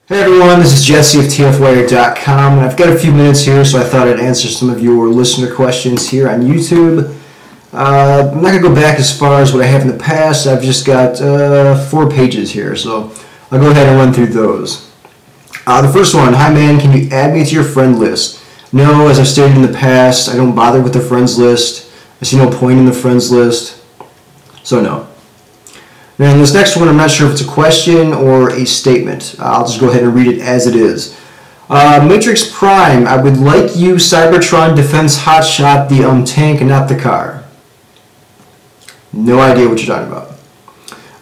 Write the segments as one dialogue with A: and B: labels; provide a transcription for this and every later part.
A: Hey everyone, this is Jesse of TFWire.com, and I've got a few minutes here, so I thought I'd answer some of your listener questions here on YouTube. I'm not going to go back as far as what I have in the past. I've just got 4 pages here, so I'll go ahead and run through those. The first one, hi man, can you add me to your friend list? No, as I've stated in the past, I don't bother with the friends list. I see no point in the friends list, so no. Then this next one, I'm not sure if it's a question or a statement. I'll just go ahead and read it as it is. Matrix Prime, I would like you Cybertron Defense Hotshot the tank and not the car. No idea what you're talking about.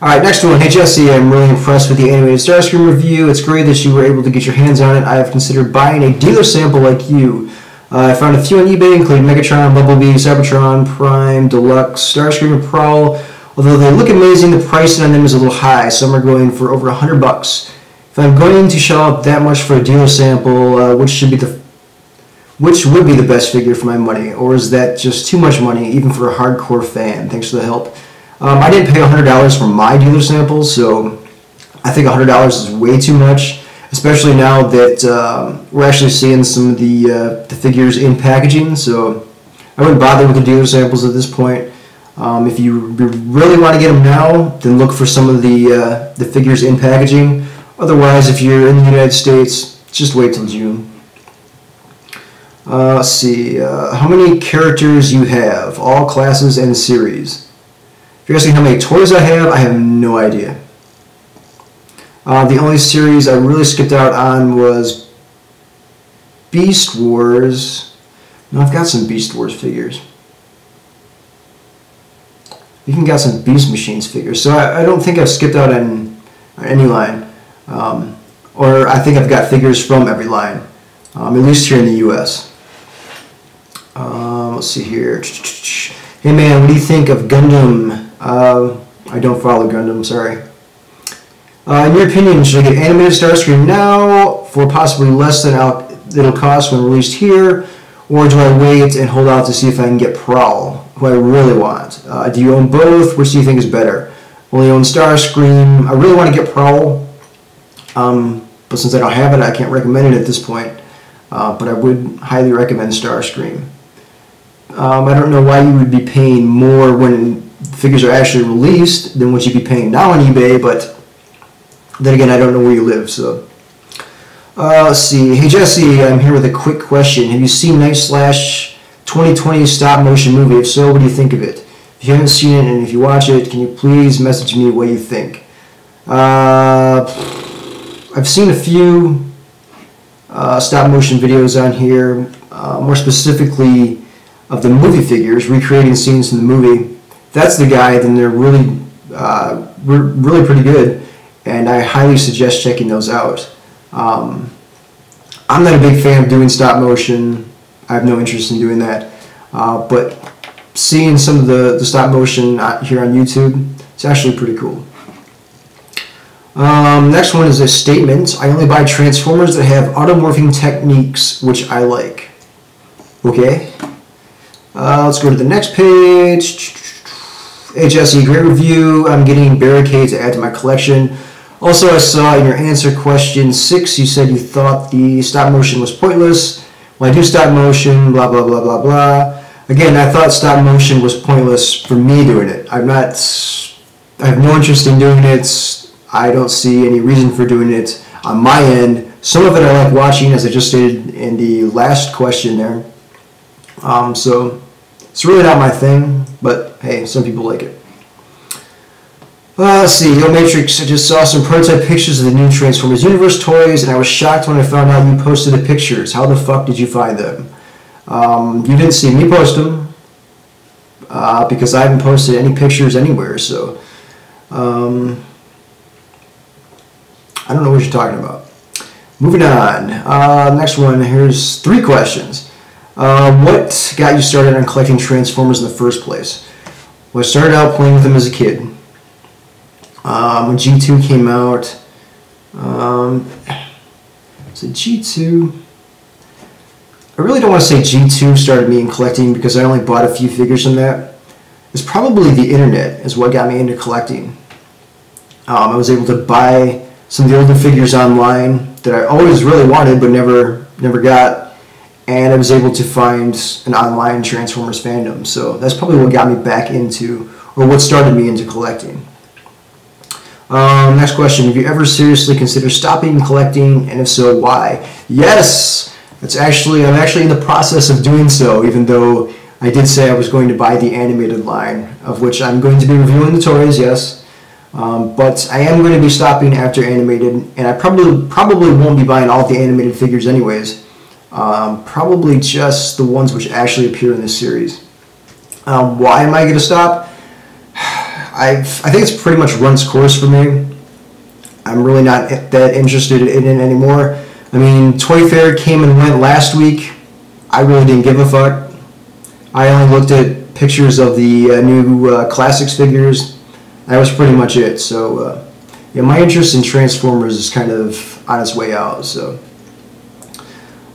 A: Alright, next one. Hey Jesse, I'm really impressed with the animated Starscream review. It's great that you were able to get your hands on it. I have considered buying a dealer sample like you. I found a few on eBay, including Megatron, Bumblebee, Cybertron, Prime, Deluxe, Starscream, and Prowl. Although they look amazing, the pricing on them is a little high. Some are going for over $100. If I'm going to shell out that much for a dealer sample, which would be the best figure for my money? Or is that just too much money, even for a hardcore fan? Thanks for the help. I didn't pay $100 for my dealer sample, so I think $100 is way too much, especially now that we're actually seeing some of the figures in packaging. So I wouldn't bother with the dealer samples at this point. If you really want to get them now, then look for some of the figures in packaging. Otherwise, if you're in the United States, just wait till June. Let's see. How many characters you have? All classes and series. If you're asking how many toys I have no idea. The only series I really skipped out on was Beast Wars. No, I've got some Beast Wars figures. You even got some Beast Machines figures, so I don't think I've skipped out on any line, or I think I've got figures from every line, at least here in the U.S. Let's see here. Hey man, what do you think of Gundam? I don't follow Gundam, sorry. In your opinion, should I get animated Starscream now for possibly less than it'll cost when released here, or do I wait and hold out to see if I can get Prowl, who I really want? Do you own both? Which do you think is better? Only own Starscream. I really want to get Prowl, but since I don't have it, I can't recommend it at this point. But I would highly recommend Starscream. I don't know why you would be paying more when figures are actually released than what you'd be paying now on eBay, but then again, I don't know where you live, so. Let's see. Hey Jesse, I'm here with a quick question. Have you seen Night Slash 2020 stop motion movie? If so, what do you think of it? If you haven't seen it and if you watch it, can you please message me what you think? I've seen a few stop motion videos on here, more specifically of the movie figures, recreating scenes in the movie. If that's the guy, then they're really, really pretty good, and I highly suggest checking those out. I'm not a big fan of doing stop motion. I have no interest in doing that. But seeing some of the stop motion here on YouTube, it's actually pretty cool. Next one is a statement. I only buy Transformers that have automorphing techniques, which I like. Okay. Let's go to the next page. Hey Jesse, great review. I'm getting Barricade to add to my collection. Also, I saw in your answer question 6, you said you thought the stop motion was pointless. Well, I do stop motion, blah, blah, blah, blah, blah. Again, I thought stop motion was pointless for me doing it. I have no interest in doing it. I don't see any reason for doing it on my end. Some of it I like watching, as I just stated in the last question there. So, it's really not my thing, but hey, some people like it. Let's see, Yo Matrix, I just saw some prototype pictures of the new Transformers Universe toys, and I was shocked when I found out you posted the pictures. How the fuck did you find them? You didn't see me post them, because I haven't posted any pictures anywhere, so I don't know what you're talking about. Moving on, next one, here's 3 questions. What got you started on collecting Transformers in the first place? Well, I started out playing with them as a kid. When G2 came out, was it G2? I really don't want to say G2 started me in collecting because I only bought a few figures from that. It's probably the internet is what got me into collecting. I was able to buy some of the older figures online that I always really wanted but never got, and I was able to find an online Transformers fandom. So that's probably what got me back into, or what started me into collecting. Next question: have you ever seriously considered stopping collecting, and if so, why? Yes, I'm actually in the process of doing so, even though I did say I was going to buy the animated line, of which I'm going to be reviewing the toys, yes. But I am going to be stopping after animated, and I probably won't be buying all the animated figures anyways. Probably just the ones which actually appear in this series. Why am I going to stop? I think it's pretty much run its course for me. I'm really not that interested in it anymore. I mean, Toy Fair came and went last week. I really didn't give a fuck. I only looked at pictures of the new Classics figures. That was pretty much it. So, yeah, my interest in Transformers is kind of on its way out. So,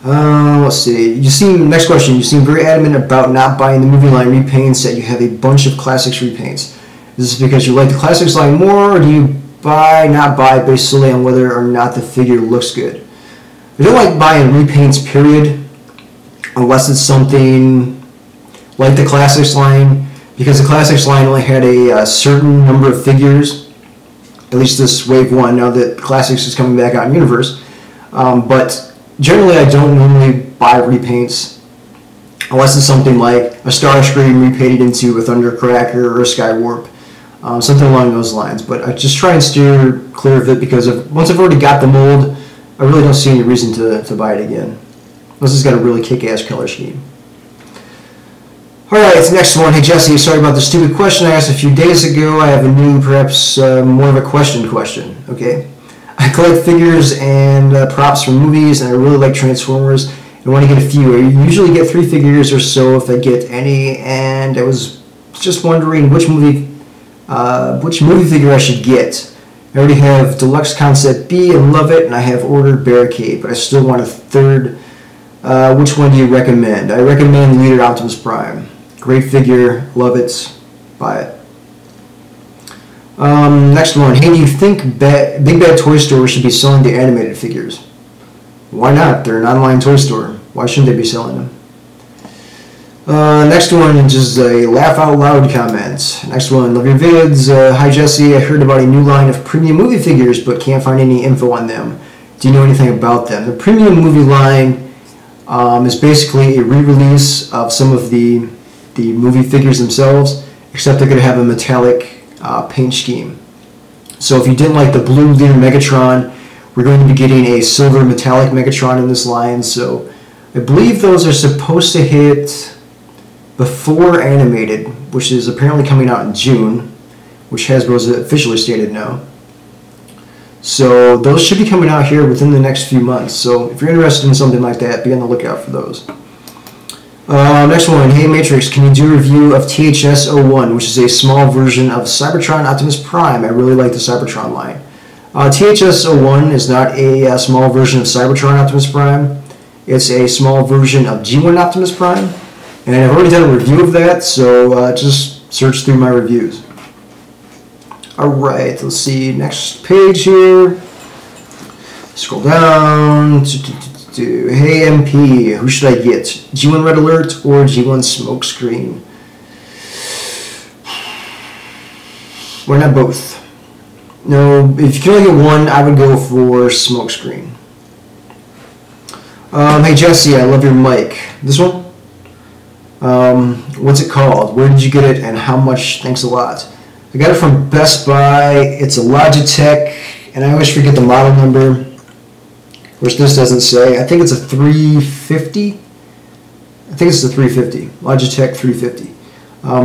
A: let's see. Next question. You seem very adamant about not buying the movie line repaints, that you have a bunch of Classics repaints. Is this because you like the Classics line more, or do you not buy based solely on whether or not the figure looks good? I don't like buying repaints, period, unless it's something like the Classics line, because the Classics line only had a certain number of figures, at least this Wave 1, now that Classics is coming back out in Universe. But generally I don't normally buy repaints, unless it's something like a Starscream repainted into a Thundercracker or a Skywarp. Something along those lines, but I just try and steer clear of it, because once I've already got the mold, I really don't see any reason to buy it again, unless it's got a really kick-ass color scheme. Alright, next one. Hey Jesse, sorry about the stupid question I asked a few days ago. I have a new, perhaps more of a question. Okay, I collect figures and props from movies, and I really like Transformers. I want to get a few. I usually get 3 figures or so if I get any, and I was just wondering which movie figure I should get. I already have Deluxe Concept B and love it, and I have ordered Barricade, but I still want a third. Which one do you recommend? I recommend Leader Optimus Prime. Great figure, love it, buy it. Next one. Hey, do you think Big Bad Toy Store should be selling the animated figures? Why not? They're an online toy store. Why shouldn't they be selling them? Next one is just a laugh out loud comment. Next one, love your vids. Hi Jesse, I heard about a new line of premium movie figures but can't find any info on them. Do you know anything about them? The premium movie line is basically a re-release of some of the movie figures themselves, except they're going to have a metallic paint scheme. So if you didn't like the blue Leader Megatron, we're going to be getting a silver metallic Megatron in this line. So I believe those are supposed to hit before animated, which is apparently coming out in June, which Hasbro's officially stated now. So those should be coming out here within the next few months. So if you're interested in something like that, be on the lookout for those. Next one. Hey Matrix, can you do a review of THS-01, which is a small version of Cybertron Optimus Prime? I really like the Cybertron line. THS-01 is not a small version of Cybertron Optimus Prime. It's a small version of G1 Optimus Prime. And I've already done a review of that, so just search through my reviews. Alright, let's see, next page here. Scroll down. Hey MP, who should I get? G1 Red Alert or G1 Smokescreen? Why not both? No, if you can only get one, I would go for Smokescreen. Hey Jesse, I love your mic. This one? What's it called? Where did you get it and how much? Thanks a lot. I got it from Best Buy. It's a Logitech, and I always forget the model number, which this doesn't say. I think it's a 350. I think it's a 350. Logitech 350.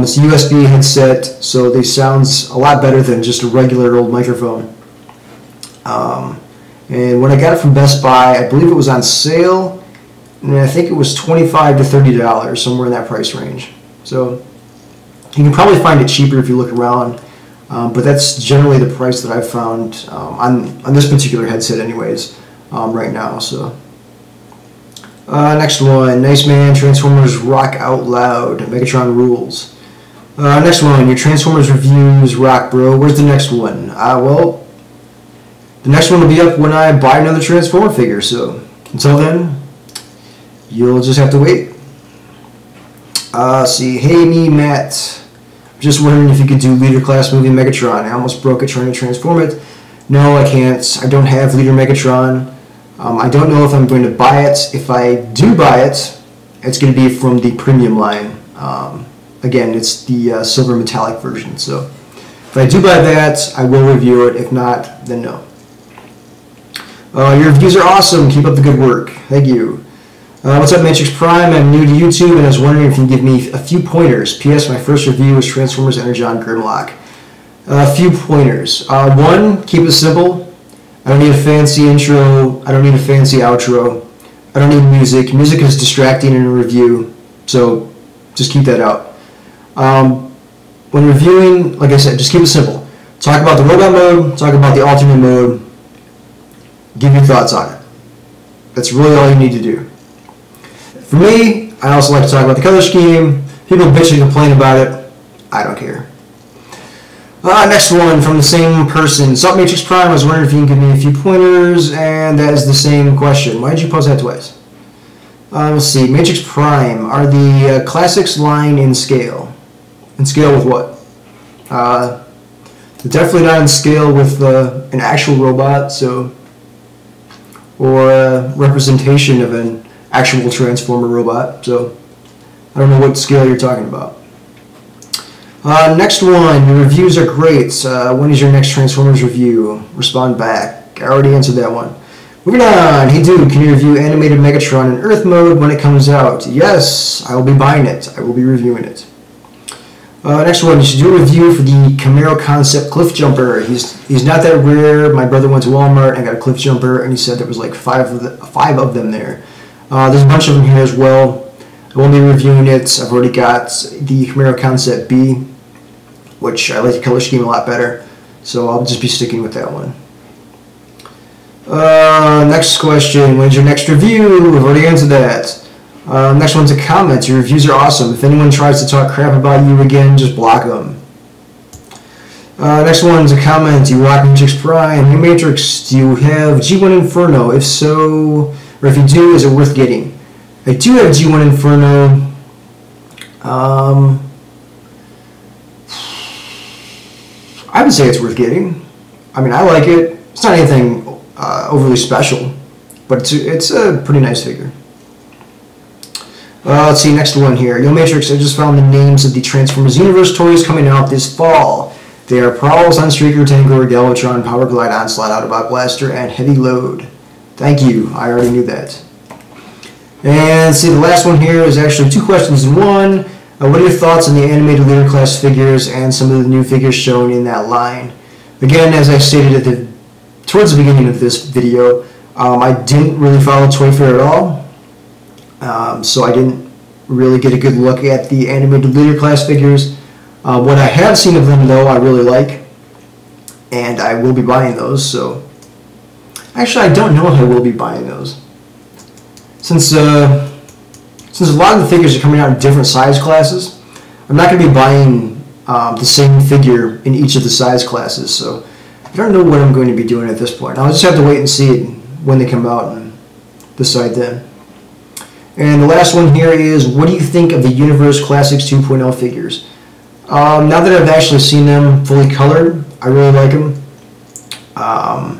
A: It's a USB headset, so they sounds a lot better than just a regular old microphone. And when I got it from Best Buy, I believe it was on sale, and I think it was $25 to $30, somewhere in that price range. So you can probably find it cheaper if you look around, but that's generally the price that I've found on this particular headset anyways, right now. So next one, Nice Man, Transformers rock out loud, Megatron rules. Next one, your Transformers reviews rock, bro. Where's the next one? Well, the next one will be up when I buy another Transformer figure. So until then, you'll just have to wait. See, hey me, Matt. Just wondering if you could do Leader Class movie Megatron. I almost broke it trying to transform it. No, I can't. I don't have Leader Megatron. I don't know if I'm going to buy it. If I do buy it, it's going to be from the premium line. Again, it's the silver metallic version. So if I do buy that, I will review it. If not, then no. Your reviews are awesome. Keep up the good work. Thank you. What's up, Matrix Prime? I'm new to YouTube, and I was wondering if you can give me a few pointers. P.S. My first review was Transformers Energon Grimlock. A few pointers. One, keep it simple. I don't need a fancy intro. I don't need a fancy outro. I don't need music. Music is distracting in a review, so just keep that out. When reviewing, like I said, just keep it simple. Talk about the robot mode. Talk about the alternate mode. Give your thoughts on it. That's really all you need to do. For me, I also like to talk about the color scheme. People bitch and complain about it. I don't care. Next one from the same person. Sup, Matrix Prime. I was wondering if you can give me a few pointers, and that is the same question. Why did you post that twice? Let's see. Matrix Prime. Are the classics line in scale? In scale with what? They're definitely not in scale with an actual robot, so, or a representation of an actual Transformer robot, so I don't know what scale you're talking about. Next one, your reviews are great. When is your next Transformers review? Respond back. I already answered that one. Moving on. Hey dude, can you review animated Megatron in Earth mode when it comes out? Yes, I will be buying it. I will be reviewing it. Next one, you should do a review for the Camaro Concept Cliff Jumper. He's not that rare. My brother went to Walmart and got a Cliff Jumper, and he said there was like five of them there. There's a bunch of them here as well. I won't be reviewing it. I've already got the Camaro Concept B, which I like the color scheme a lot better, so I'll just be sticking with that one. Next question, when's your next review? I've already answered that. Next one's a comment. Your reviews are awesome. If anyone tries to talk crap about you again, just block them. Next one's a comment. You rock Matrix Prime. Hey Matrix, do you have G1 Inferno? If so, or if you do, is it worth getting? I do have G1 Inferno. I would say it's worth getting. I mean, I like it. It's not anything overly special, but it's a pretty nice figure. Let's see, next one here. Yo Matrix, I just found the names of the Transformers Universe toys coming out this fall. They are Prowl, Sunstreaker, Tango, Galvatron, Power Glide, Onslaught, Autobot Blaster, and Heavy Load. Thank you. I already knew that. And see, the last one here is actually two questions in one. What are your thoughts on the animated Leader Class figures and some of the new figures shown in that line? Again, as I stated towards the beginning of this video, I didn't really follow Toy Fair at all. So I didn't really get a good look at the animated Leader Class figures. What I have seen of them, though, I really like, and I will be buying those. So, actually, I don't know if I will be buying those, since a lot of the figures are coming out in different size classes. I'm not going to be buying the same figure in each of the size classes. So, I don't know what I'm going to be doing at this point. I'll just have to wait and see it when they come out and decide then. And the last one here is, what do you think of the Universe Classics 2.0 figures? Now that I've actually seen them fully colored, I really like them. I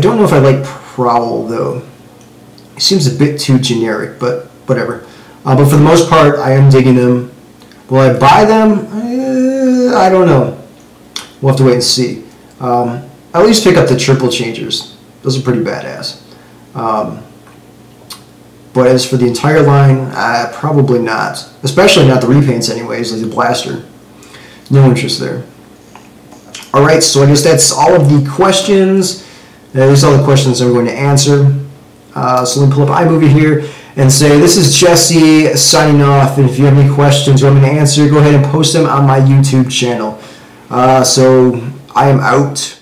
A: don't know if I like Prowl, though. It seems a bit too generic, but whatever. But for the most part, I am digging them. Will I buy them? I don't know. We'll have to wait and see. At least pick up the triple changers. Those are pretty badass. But as for the entire line, probably not. Especially not the repaints anyways, like the Blaster. No interest there. Alright, so I guess that's all of the questions. At least all the questions I'm going to answer. So let me pull up iMovie here and say, this is Jesse signing off. And if you have any questions you want me to answer, go ahead and post them on my YouTube channel. So I am out.